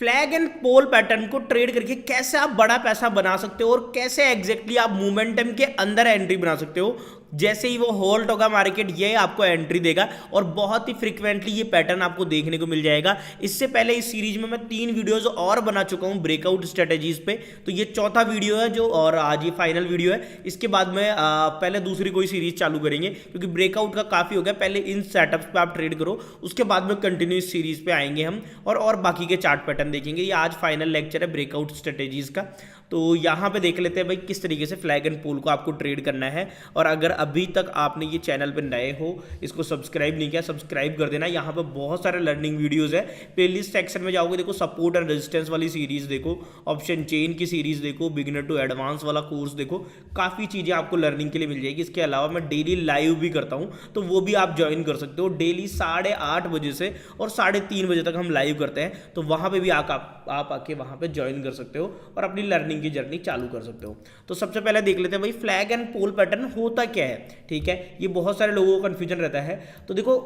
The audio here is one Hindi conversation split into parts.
फ्लैग एंड पोल पैटर्न को ट्रेड करके कैसे आप बड़ा पैसा बना सकते हो और कैसे एग्जैक्टली आप मोमेंटम के अंदर एंट्री बना सकते हो। जैसे ही वो होल्ड होगा मार्केट, ये आपको एंट्री देगा और बहुत ही फ्रिक्वेंटली ये पैटर्न आपको देखने को मिल जाएगा। इससे पहले इस सीरीज में मैं 3 वीडियोस और बना चुका हूं ब्रेकआउट स्ट्रेटेजीज पे, तो ये चौथा वीडियो है जो, और आज ये फाइनल वीडियो है। इसके बाद में पहले दूसरी कोई सीरीज चालू करेंगे क्योंकि ब्रेकआउट का काफी हो गया। पहले इन सेटअप्स पे आप ट्रेड करो, उसके बाद में कंटिन्यू इस सीरीज पे आएंगे हम और बाकी के चार्ट पैटर्न देखेंगे। ये आज फाइनल लेक्चर है ब्रेकआउट स्ट्रेटेजीज का। तो यहाँ पे देख लेते हैं भाई किस तरीके से फ्लैग एंड पोल को आपको ट्रेड करना है। और अगर अभी तक आपने ये चैनल पे नए हो, इसको सब्सक्राइब नहीं किया, सब्सक्राइब कर देना। यहाँ पे बहुत सारे लर्निंग वीडियोस है। प्लेलिस्ट सेक्शन में जाओगे, देखो सपोर्ट एंड रेजिस्टेंस वाली सीरीज देखो, ऑप्शन चेन की सीरीज देखो, बिगिनर टू एडवांस वाला कोर्स देखो, काफ़ी चीज़ें आपको लर्निंग के लिए मिल जाएगी। इसके अलावा मैं डेली लाइव भी करता हूँ, तो वो भी आप ज्वाइन कर सकते हो। डेली 8:30 बजे से और 3:30 बजे तक हम लाइव करते हैं, तो वहाँ पर भी आप आके वहाँ पर ज्वाइन कर सकते हो और अपनी लर्निंग की जर्नी चालू कर सकते हो। तो सबसे पहले देख लेते हैं भाई फ्लैग एंड पोल पैटर्न होता क्या है। ठीक है, ये बहुत सारे लोगों को कंफ्यूजन रहता है। तो देखो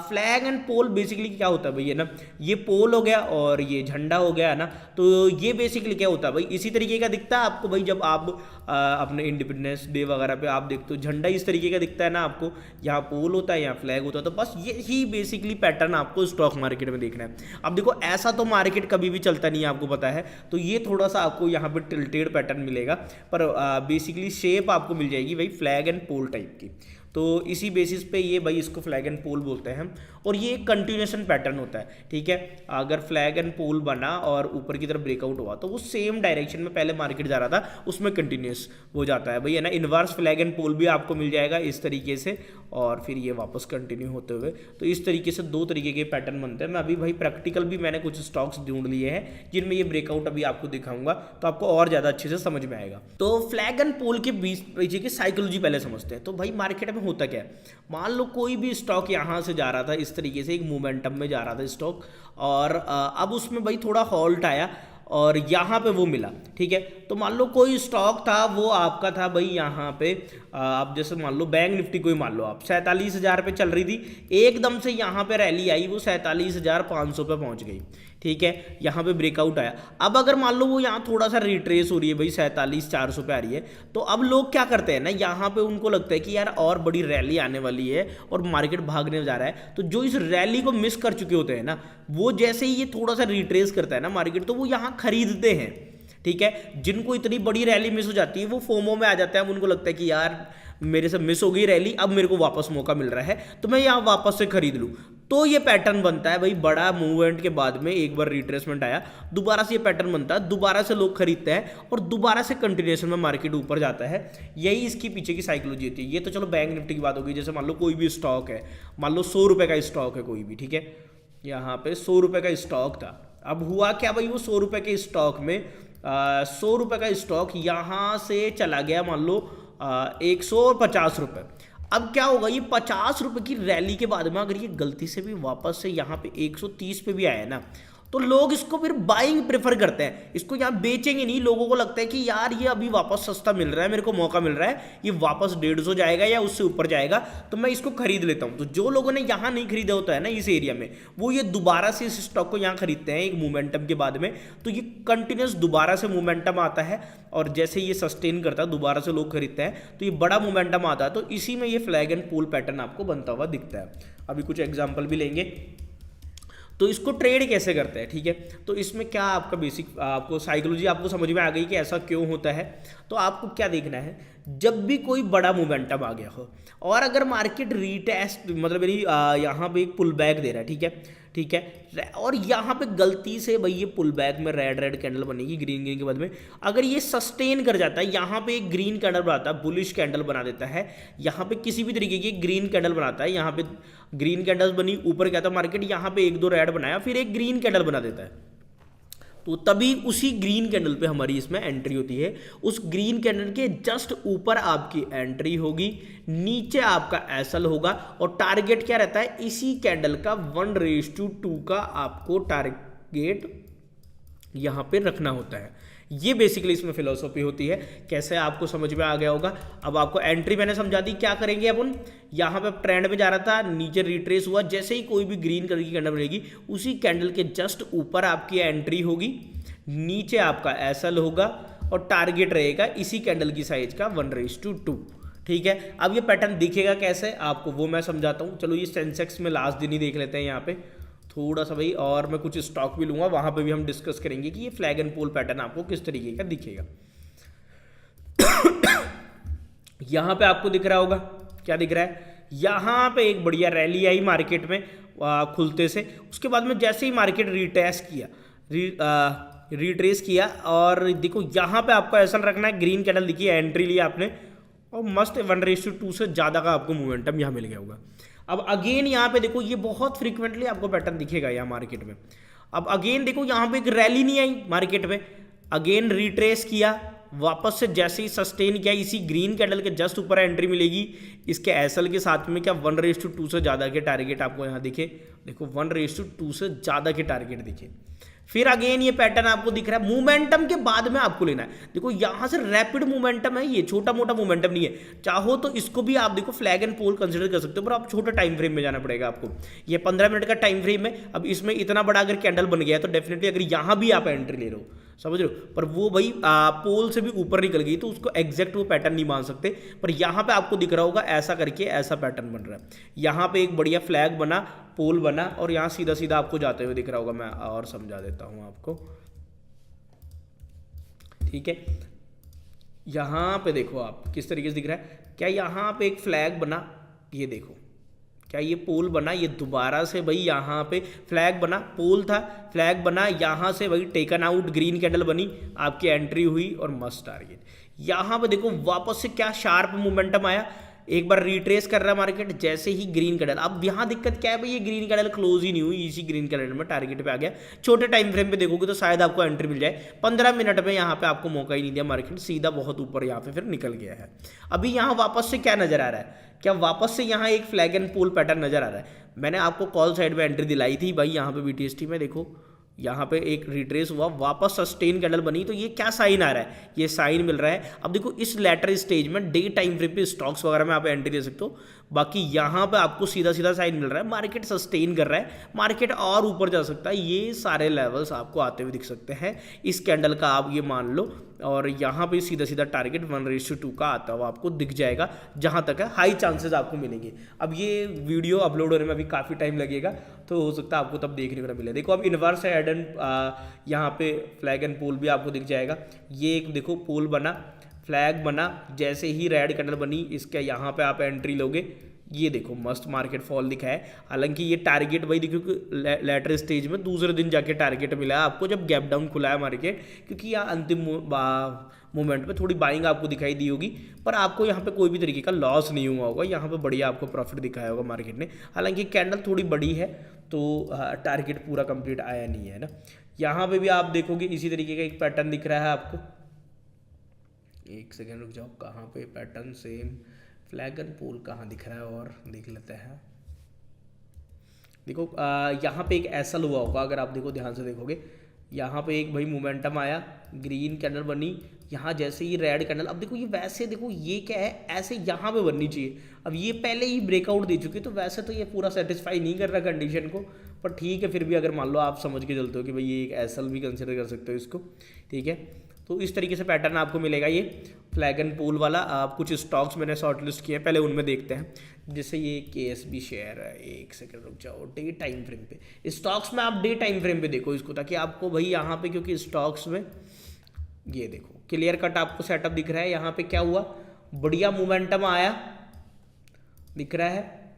फ्लैग एंड पोल बेसिकली क्या होता है भाई, है ना, ये पोल हो गया और ये झंडा हो गया, है ना। तो ये बेसिकली क्या होता है भाई, इसी तरीके का दिखता है आपको भाई। जब आप अपने इंडिपेंडेंस डे वगैरह पे आप देखते हो झंडा इस तरीके का दिखता है ना आपको, यहाँ पोल होता है, यहाँ फ्लैग होता है। तो बस ये ही बेसिकली पैटर्न आपको स्टॉक मार्केट में देखना है। अब देखो ऐसा तो मार्केट कभी भी चलता नहीं है, आपको पता है। तो ये थोड़ा सा आपको यहाँ पे टिल्टेड पैटर्न मिलेगा, पर बेसिकली शेप आपको मिल जाएगी भाई फ्लैग एंड पोल टाइप की। तो इसी बेसिस पे ये भाई इसको फ्लैग एंड पोल बोलते हैं हम, और ये एक कंटिन्यूएशन पैटर्न होता है। ठीक है, अगर फ्लैग एंड पोल बना और ऊपर की तरफ ब्रेकआउट हुआ तो वो सेम डायरेक्शन में पहले मार्केट जा रहा था उसमें कंटिन्यूस हो जाता है भाई, है ना। इनवर्स फ्लैग एंड पोल भी आपको मिल जाएगा इस तरीके से, और फिर ये वापस कंटिन्यू होते हुए। तो इस तरीके से 2 तरीके के पैटर्न बनते हैं। मैं अभी भाई प्रैक्टिकल भी मैंने कुछ स्टॉक्स ढूंढ लिए हैं जिनमें ये ब्रेकआउट अभी आपको दिखाऊंगा, तो आपको और ज़्यादा अच्छे से समझ में आएगा। तो फ्लैग एंड पोल के बीच पीछे की साइकोलॉजी पहले समझते हैं। तो भाई मार्केट में होता क्या है, मान लो कोई भी स्टॉक यहाँ से जा रहा था इस तरीके से, एक मोमेंटम में जा रहा था स्टॉक, और अब उसमें भाई थोड़ा हॉल्ट आया और यहाँ पे वो मिला। ठीक है, तो मान लो कोई स्टॉक था वो आपका था भाई यहाँ पे, आप जैसे मान लो बैंक निफ्टी कोई मान लो आप 47,000 पे चल रही थी, एकदम से यहाँ पे रैली आई, वो 47,500 पे पहुँच गई। ठीक है, यहाँ पे ब्रेकआउट आया। अब अगर मान लो वो यहाँ थोड़ा सा रिट्रेस हो रही है भाई, 47,400 पे आ रही है, तो अब लोग क्या करते हैं ना, यहाँ पे उनको लगता है कि यार और बड़ी रैली आने वाली है और मार्केट भागने जा रहा है। तो जो इस रैली को मिस कर चुके होते हैं ना, वो जैसे ही ये थोड़ा सा रिट्रेस करता है ना मार्केट, तो वो यहाँ खरीदते हैं। ठीक है, जिनको इतनी बड़ी रैली मिस हो जाती है वो फोमो में आ जाते हैं। अब उनको लगता है कि यार मेरे से मिस हो गई रैली, अब मेरे को वापस मौका मिल रहा है तो मैं यहाँ वापस से खरीद लूँ। तो ये पैटर्न बनता है भाई, बड़ा मूवमेंट के बाद में एक बार रिट्रेसमेंट आया, दोबारा से ये पैटर्न बनता है, दोबारा से लोग खरीदते हैं और दोबारा से कंटिन्यूएशन में मार्केट ऊपर जाता है। यही इसकी पीछे की साइकोलॉजी होती है। ये तो चलो बैंक निफ्टी की बात होगी। जैसे मान लो कोई भी स्टॉक है, मान लो 100 रुपये का स्टॉक है कोई भी, ठीक है, यहाँ पे 100 रुपये का स्टॉक था। अब हुआ क्या भाई, वो 100 रुपये के स्टॉक में 100 रुपये का स्टॉक यहाँ से चला गया मान लो 150 रुपये। अब क्या होगा, ये 50 रुपये की रैली के बाद में अगर ये गलती से भी वापस से यहाँ पे 130 पे भी आया ना, तो लोग इसको फिर बाइंग प्रेफर करते हैं, इसको यहाँ बेचेंगे नहीं। लोगों को लगता है कि यार ये अभी वापस सस्ता मिल रहा है, मेरे को मौका मिल रहा है, ये वापस 150 जाएगा या उससे ऊपर जाएगा तो मैं इसको खरीद लेता हूँ। तो जो लोगों ने यहाँ नहीं खरीदा होता है ना इस एरिया में, वो ये दोबारा से इस स्टॉक को यहाँ खरीदते हैं एक मोमेंटम के बाद में। तो ये कंटिन्यूस दोबारा से मोमेंटम आता है और जैसे ये सस्टेन करता है दोबारा से लोग खरीदते हैं, तो ये बड़ा मोमेंटम आता है। तो इसी में ये फ्लैग एंड पोल पैटर्न आपको बनता हुआ दिखता है। अभी कुछ एग्जाम्पल भी लेंगे। तो इसको ट्रेड कैसे करते हैं, ठीक है। तो इसमें क्या आपका बेसिक आपको साइकोलॉजी आपको समझ में आ गई कि ऐसा क्यों होता है। तो आपको क्या देखना है, जब भी कोई बड़ा मोमेंटम आ गया हो और अगर मार्केट रीटेस्ट मतलब मेरी यहाँ पे एक पुल बैक दे रहा है, ठीक है, और यहाँ पे गलती से भाई ये पुल बैक में रेड कैंडल बनेगी ग्रीन के बाद में, अगर ये सस्टेन कर जाता है, यहाँ पे एक ग्रीन कैंडल बनाता है, बुलिश कैंडल बना देता है, यहाँ पे किसी भी तरीके की ग्रीन कैंडल बनाता है, यहाँ पे ग्रीन कैंडल्स बनी, ऊपर क्या था मार्केट, यहाँ पे 1-2 रेड बनाया, फिर एक ग्रीन कैंडल बना देता है, तो तभी उसी ग्रीन कैंडल पे हमारी इसमें एंट्री होती है। उस ग्रीन कैंडल के जस्ट ऊपर आपकी एंट्री होगी, नीचे आपका एसएल होगा, और टारगेट क्या रहता है, इसी कैंडल का 1:2 का आपको टारगेट यहाँ पे रखना होता है। ये बेसिकली इसमें फिलोसॉफी होती है। कैसे आपको समझ में आ गया होगा। अब आपको एंट्री मैंने समझा दी। क्या करेंगे अपन, यहाँ पे ट्रेंड में जा रहा था, नीचे रिट्रेस हुआ, जैसे ही कोई भी ग्रीन कलर की कैंडल बनेगी उसी कैंडल के जस्ट ऊपर आपकी एंट्री होगी, नीचे आपका एसएल होगा और टारगेट रहेगा इसी कैंडल की साइज का 1:2। ठीक है। अब ये पैटर्न दिखेगा कैसे आपको वो मैं समझाता हूँ। चलो ये सेंसेक्स में लास्ट दिन ही देख लेते हैं यहाँ पे थोड़ा सा भाई, और मैं कुछ स्टॉक भी लूँगा, वहाँ पे भी हम डिस्कस करेंगे कि ये फ्लैग एंड पोल पैटर्न आपको किस तरीके का दिखेगा। यहाँ पे आपको दिख रहा होगा, क्या दिख रहा है, यहाँ पे एक बढ़िया रैली आई मार्केट में खुलते से। उसके बाद में जैसे ही मार्केट रिट्रेस किया और देखो यहाँ पे आपको ऐसा रखना है, ग्रीन कैंडल दिखी है, एंट्री लिया आपने और मस्त 1:2 से ज़्यादा का आपको मोमेंटम यहाँ मिल गया होगा। अब अगेन यहाँ पे देखो ये बहुत फ्रीक्वेंटली आपको पैटर्न दिखेगा यहाँ मार्केट में। अब अगेन देखो यहाँ पे एक रैली नहीं आई मार्केट में, अगेन रिट्रेस किया, वापस से जैसे ही सस्टेन किया इसी ग्रीन कैंडल के जस्ट ऊपर एंट्री मिलेगी इसके एसएल के साथ में। क्या 1:2 से ज़्यादा के टारगेट आपको यहाँ दिखे, देखो 1:2 से ज़्यादा के टारगेट दिखे। फिर अगेन ये पैटर्न आपको दिख रहा है, मोमेंटम के बाद में आपको लेना है। देखो यहां से रैपिड मोमेंटम है, ये छोटा मोटा मोमेंटम नहीं है। चाहो तो इसको भी आप देखो फ्लैग एंड पोल कंसीडर कर सकते हो, पर आप छोटा टाइम फ्रेम में जाना पड़ेगा आपको। ये 15 मिनट का टाइम फ्रेम है। अब इसमें इतना बड़ा अगर कैंडल बन गया है तो डेफिनेटली अगर यहां भी आप एंट्री ले रहे हो, समझ रहे हो, पर वो भाई पोल से भी ऊपर निकल गई तो उसको एग्जैक्ट वो पैटर्न नहीं मान सकते। पर यहाँ पे आपको दिख रहा होगा ऐसा करके ऐसा पैटर्न बन रहा है। यहाँ पे एक बढ़िया फ्लैग बना, पोल बना और यहाँ सीधा सीधा आपको जाते हुए दिख रहा होगा। मैं और समझा देता हूँ आपको, ठीक है। यहाँ पे देखो आप किस तरीके से दिख रहा है, क्या यहाँ पे एक फ्लैग बना, ये देखो क्या ये पोल बना, ये दोबारा से भाई यहाँ पे फ्लैग बना, पोल था, फ्लैग बना, यहाँ से भाई टेकन आउट, ग्रीन कैंडल बनी, आपकी एंट्री हुई और मस्त टारगेट। यहाँ पे देखो वापस से क्या शार्प मोमेंटम आया, एक बार रिट्रेस कर रहा है मार्केट, जैसे ही ग्रीन कैंडल। अब यहाँ दिक्कत क्या है भाई, ये ग्रीन कैंडल क्लोज ही नहीं हुई, इसी ग्रीन कैंडल में टारगेट पे आ गया। छोटे टाइम फ्रेम पे देखोगे तो शायद आपको एंट्री मिल जाए, 15 मिनट में यहाँ पे आपको मौका ही नहीं दिया, मार्केट सीधा बहुत ऊपर यहाँ पे फिर निकल गया है। अभी यहाँ वापस से क्या नजर आ रहा है, क्या वापस से यहाँ एक फ्लैग एंड पोल पैटर्न नजर आ रहा है। मैंने आपको कॉल साइड में एंट्री दिलाई थी भाई, यहाँ पे BTST में देखो यहाँ पे एक रिट्रेस हुआ, वापस सस्टेन कैंडल बनी, तो ये क्या साइन आ रहा है, ये साइन मिल रहा है। अब देखो इस लेटर स्टेज में डे टाइम फ्रेम पे स्टॉक्स वगैरह में आप एंट्री दे सकते हो, बाकी यहाँ पे आपको सीधा सीधा साइन मिल रहा है, मार्केट सस्टेन कर रहा है, मार्केट और ऊपर जा सकता है। ये सारे लेवल्स आपको आते हुए दिख सकते हैं इस कैंडल का, आप ये मान लो। और यहाँ पे सीधा सीधा टारगेट 1:2 का आता हुआ आपको दिख जाएगा, जहाँ तक है हाई चांसेस आपको मिलेंगे। अब ये वीडियो अपलोड होने में अभी काफ़ी टाइम लगेगा, तो हो सकता है आपको तब देखने को ना मिले। देखो अब इन्वर्स हेड एंड यहाँ पे फ्लैग एंड पोल भी आपको दिख जाएगा। ये एक देखो पोल बना, फ्लैग बना, जैसे ही रेड कैंडल बनी इसके यहाँ पे आप एंट्री लोगे, ये देखो मस्त मार्केट फॉल दिखा है। हालांकि ये टारगेट भाई देखो लेटर स्टेज में दूसरे दिन जाके टारगेट मिला है आपको जब गैप डाउन खुला है मार्केट, क्योंकि यहाँ अंतिम मोमेंट पे थोड़ी बाइंग आपको दिखाई दी होगी, पर आपको यहाँ पे कोई भी तरीके का लॉस नहीं हुआ होगा, यहाँ पे बढ़िया आपको प्रॉफिट दिखाया होगा मार्केट ने। हालांकि कैंडल थोड़ी बड़ी है तो टारगेट पूरा कंप्लीट आया नहीं है ना। यहाँ पे भी आप देखोगे इसी तरीके का एक पैटर्न दिख रहा है आपको, एक सेकेंड रुक जाओ, कहाँ पे pattern same flag and pole कहाँ दिख रहा है और देख लेते हैं। देखो यहाँ पे एक ऐसा हुआ होगा, अगर आप देखो ध्यान से देखोगे, यहाँ पे एक भाई मोमेंटम आया, ग्रीन कैंडल बनी, यहाँ जैसे ही रेड कैंडल। अब देखो ये वैसे देखो ये क्या है, ऐसे यहाँ पे बननी चाहिए। अब ये पहले ही ब्रेकआउट दे चुकी है, तो वैसे तो ये पूरा सेटिस्फाई नहीं कर रहा कंडीशन को, पर ठीक है फिर भी अगर मान लो आप समझ के चलते हो कि भाई ये एक एसएल भी कंसिडर कर सकते हो इसको, ठीक है। तो इस तरीके से पैटर्न आपको मिलेगा ये फ्लैग एंड पोल वाला। आप कुछ स्टॉक्स मैंने शॉर्ट लिस्ट किए हैं, पहले उनमें देखते हैं। जैसे ये KSB शेयर है, एक सेकंड रुक जाओ, डे टाइम फ्रेम पे स्टॉक्स में आप डे टाइम फ्रेम पे देखो इसको, ताकि आपको भाई यहाँ पे, क्योंकि स्टॉक्स में ये देखो क्लियर कट आपको सेटअप दिख रहा है। यहाँ पे क्या हुआ, बढ़िया मोमेंटम आया दिख रहा है,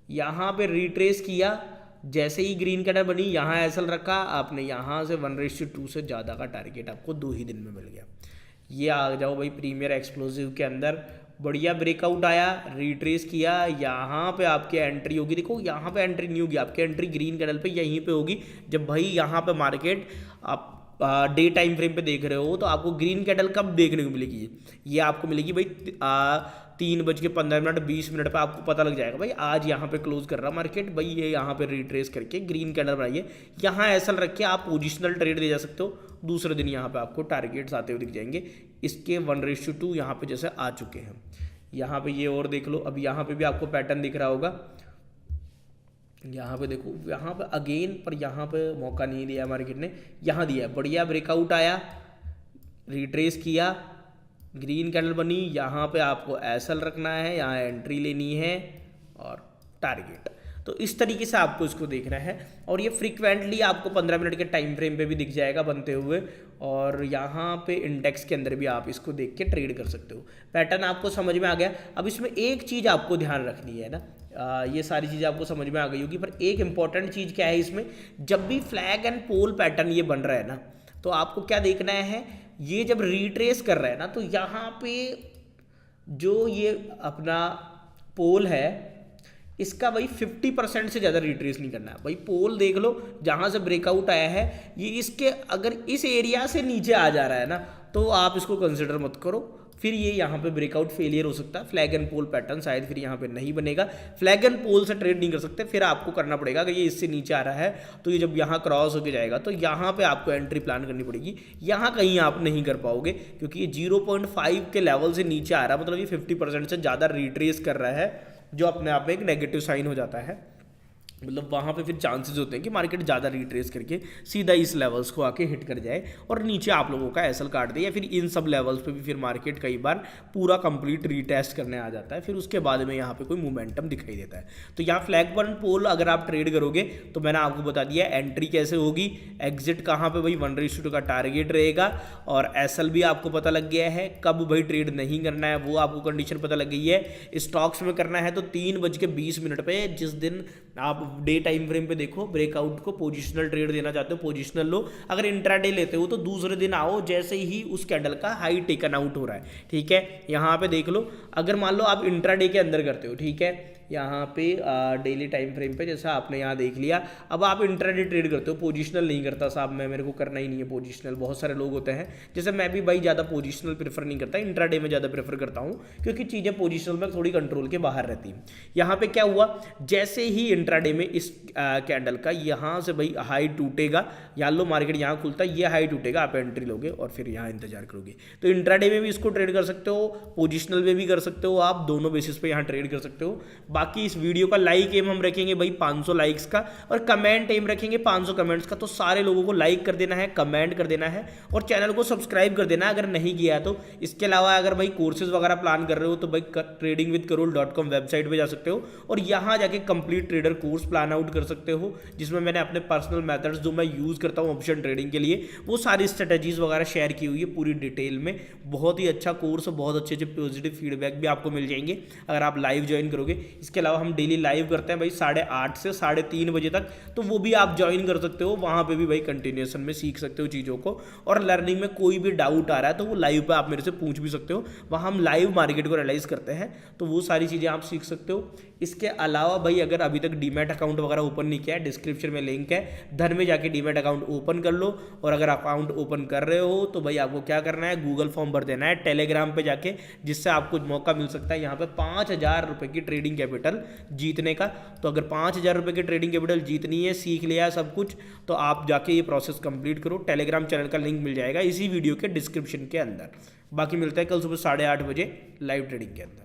यहाँ पे रिट्रेस किया, जैसे ही ग्रीन कैंडल बनी यहाँ एसएल रखा आपने, यहाँ से 1:2 से ज़्यादा का टारगेट आपको 2 ही दिन में मिल गया। ये आ जाओ भाई प्रीमियर एक्सप्लोसिव के अंदर, बढ़िया ब्रेकआउट आया, रिट्रेस किया, यहाँ पे आपकी एंट्री होगी। देखो यहाँ पे एंट्री नहीं होगी, आपकी एंट्री ग्रीन कैंडल पे यहीं पे होगी, जब भाई यहाँ पे मार्केट आप डे टाइम फ्रेम पे देख रहे हो तो आपको ग्रीन कैंडल कब देखने को मिलेगी, ये आपको मिलेगी भाई 3:15 20 पे आपको पता लग जाएगा भाई आज यहाँ पे क्लोज कर रहा मार्केट, भाई ये यहाँ पे रिट्रेस करके ग्रीन कैंडल बनाइए, यहाँ ऐसा रख के आप पोजिशनल ट्रेड दे जा सकते हो। दूसरे दिन यहाँ पे आपको टारगेट्स आते हुए दिख जाएंगे, इसके 1:2 यहाँ पे जैसे आ चुके हैं। यहाँ पे ये और देख लो, अब यहाँ पे भी आपको पैटर्न दिख रहा होगा, यहाँ पे देखो, यहाँ पे अगेन, पर यहाँ पे मौका नहीं दिया मार्केट ने, यहाँ दिया बढ़िया ब्रेकआउट आया, रिट्रेस किया, ग्रीन कैंडल बनी, यहाँ पे आपको एसएल रखना है, यहाँ एंट्री लेनी है और टारगेट। तो इस तरीके से आपको इसको देखना है और ये फ्रीक्वेंटली आपको 15 मिनट के टाइम फ्रेम पे भी दिख जाएगा बनते हुए, और यहाँ पे इंडेक्स के अंदर भी आप इसको देख के ट्रेड कर सकते हो। पैटर्न आपको समझ में आ गया। अब इसमें एक चीज़ आपको ध्यान रखनी है ना, ये सारी चीज़ें आपको समझ में आ गई होगी, पर एक इंपॉर्टेंट चीज़ क्या है इसमें, जब भी फ्लैग एंड पोल पैटर्न ये बन रहा है ना, तो आपको क्या देखना है, ये जब रिट्रेस कर रहा है ना, तो यहाँ पे जो ये अपना पोल है इसका भाई 50% से ज़्यादा रिट्रेस नहीं करना है। भाई पोल देख लो, जहाँ से ब्रेकआउट आया है ये इसके अगर इस एरिया से नीचे आ जा रहा है ना, तो आप इसको कंसिडर मत करो, फिर ये यहाँ पे ब्रेकआउट फेलियर हो सकता है। फ्लैग एंड पोल पैटर्न शायद फिर यहाँ पे नहीं बनेगा, फ्लैग एंड पोल से ट्रेड नहीं कर सकते, फिर आपको करना पड़ेगा अगर ये इससे नीचे आ रहा है तो ये जब यहाँ क्रॉस होके जाएगा तो यहाँ पे आपको एंट्री प्लान करनी पड़ेगी। यहाँ कहीं आप नहीं कर पाओगे क्योंकि ये 0.5 के लेवल से नीचे आ रहा है, मतलब ये 50% से ज़्यादा रिट्रेस कर रहा है, जो अपने आप में एक नेगेटिव साइन हो जाता है। मतलब वहाँ पे फिर चांसेस होते हैं कि मार्केट ज़्यादा रिट्रेस करके सीधा इस लेवल्स को आके हिट कर जाए और नीचे आप लोगों का एसएल काट दे, या फिर इन सब लेवल्स पे भी फिर मार्केट कई बार पूरा कंप्लीट रीटेस्ट करने आ जाता है, फिर उसके बाद में यहाँ पे कोई मोमेंटम दिखाई देता है। तो यहाँ फ्लैग वन पोल अगर आप ट्रेड करोगे तो मैंने आपको बता दिया एंट्री कैसे होगी, एग्जिट कहाँ पे भाई 1:2 का टारगेट रहेगा, और एसएल भी आपको पता लग गया है, कब भाई ट्रेड नहीं करना है वो आपको कंडीशन पता लग गई है। स्टॉक्स में करना है तो 3:20 पे, जिस दिन आप डे टाइम फ्रेम पे देखो ब्रेकआउट को पोजिशनल ट्रेड देना चाहते हो पोजिशनल लो, अगर इंट्राडे लेते हो तो दूसरे दिन आओ जैसे ही उस कैंडल का हाई टेकन आउट हो रहा है, ठीक है। यहाँ पे देख लो, अगर मान लो आप इंट्राडे के अंदर करते हो, ठीक है, यहाँ पे डेली टाइम फ्रेम पे जैसा आपने यहाँ देख लिया, अब आप इंट्राडे ट्रेड करते हो, पोजिशनल नहीं करता साहब मैं, मेरे को करना ही नहीं है पोजिशनल, बहुत सारे लोग होते हैं, जैसे मैं भी भाई ज़्यादा पोजिशनल प्रेफर नहीं करता, इंट्राडे में ज़्यादा प्रेफर करता हूँ क्योंकि चीज़ें पोजिशनल में थोड़ी कंट्रोल के बाहर रहती हैं। यहाँ पे क्या हुआ, जैसे ही इंट्राडे में इस कैंडल का यहाँ से भाई हाई टूटेगा, या लो मार्केट यहाँ खुलता है, ये हाई टूटेगा, आप एंट्री लोगे और फिर यहाँ इंतजार करोगे। तो इंट्राडे में भी इसको ट्रेड कर सकते हो, पोजिशनल में भी कर सकते हो, आप दोनों बेसिस पे यहाँ ट्रेड कर सकते हो। बाकी इस वीडियो का लाइक एम हम रखेंगे भाई 500 लाइक्स का, और कमेंट एम रखेंगे 500 कमेंट्स का। तो सारे लोगों को लाइक कर देना है, कमेंट कर देना है और चैनल को सब्सक्राइब कर देना है अगर नहीं किया तो। इसके अलावा अगर भाई कोर्सेज वगैरह प्लान कर रहे हो तो भाई tradingwithkarol.com वेबसाइट पे जा सकते हो और यहाँ जाके complete trader course plan out कर सकते हो, जिसमें मैंने अपने पर्सनल मेथड्स जो मैं यूज़ करता हूँ ऑप्शन ट्रेडिंग के लिए, वो सारी स्ट्रेटेजीज वगैरह शेयर की हुई है पूरी डिटेल में। बहुत ही अच्छा कोर्स, बहुत अच्छे अच्छे पॉजिटिव फीडबैक भी आपको मिल जाएंगे अगर आप लाइव ज्वाइन करोगे। इसके अलावा हम डेली लाइव करते हैं भाई 8:30 से 3:30 बजे तक, तो वो भी आप ज्वाइन कर सकते हो, वहाँ पे भी भाई कंटिन्यूएशन में सीख सकते हो चीज़ों को। और लर्निंग में कोई भी डाउट आ रहा है तो वो लाइव पे आप मेरे से पूछ भी सकते हो, वहाँ हम लाइव मार्केट को एनालाइज करते हैं, तो वो सारी चीज़ें आप सीख सकते हो। इसके अलावा भाई अगर अभी तक डीमैट अकाउंट वगैरह ओपन नहीं किया है, डिस्क्रिप्शन में लिंक है, धन में जाके डीमैट अकाउंट ओपन कर लो। और अगर अकाउंट ओपन कर रहे हो तो भाई आपको क्या करना है, गूगल फॉर्म भर देना है टेलीग्राम पे जाके, जिससे आपको मौका मिल सकता है यहाँ पे 5,000 रुपये की ट्रेडिंग कैपिटल जीतने का। तो अगर 5,000 रुपये की ट्रेडिंग कैपिटल जीतनी है, सीख लिया सब कुछ, तो आप जाके ये प्रोसेस कंप्लीट करो। टेलीग्राम चैनल का लिंक मिल जाएगा इसी वीडियो के डिस्क्रिप्शन के अंदर। बाकी मिलता है कल सुबह 8:30 बजे लाइव ट्रेडिंग के अंदर।